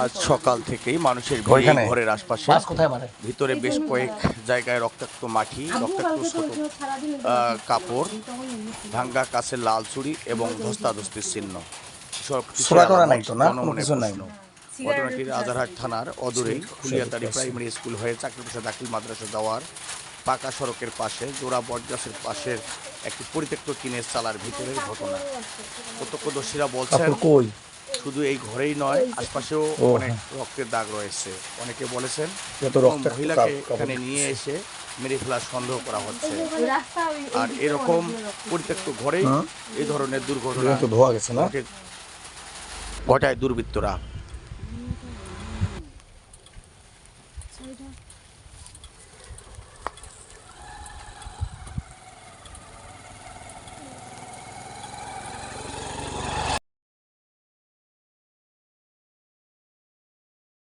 আজ সকাল থেকেই মানুষের ওইখানে? ঘরের আশপাশে মাছ কোথায় মারে? ভিতরে বেশ কয়েক জায়গায় রক্তাক্ত মাটি, রক্তাক্ত ছোট কাপড়, ভাঙ্গা কাছের লাল চুড়ি এবং ধস্তাধস্তির চিহ্ন। সব কিছুর ছোড়া টোরা নাই আলামত, তো না? কোনো জনমনে কিছু নাই? প্রশ্ন। ঘটনাটি রাজারহাট থানার অদূরেই ফুলিয়াতারি প্রাইমারি স্কুল হয়ে চাকরিপেশা দাখিল মাদ্রাসা যাওয়ার পাকা সড়কের পাশে জোড়া বটগাছের পাশের একটি পরিত্যক্ত টিনের চালার ভিতরের ঘটনা। প্রত্যক্ষদর্শীরা বলছেন, কাপড় কই? শুধু এই ঘরেই নয়, আশপাশেও ও, অনেক রক্তের দাগ রয়েছে। অনেকে বলেছেন যত কোনো রক্তাক্ত মহিলাকে কাপড়। এখানে নিয়ে এসে মেরে ফেলার সন্দেহ করা হচ্ছে। আর এরকম পরিত্যক্ত ঘরেই এই ধরনের দুর্ঘটনা তো ধোয়া গেছে না? ঘটায় দুর্বৃত্তরা।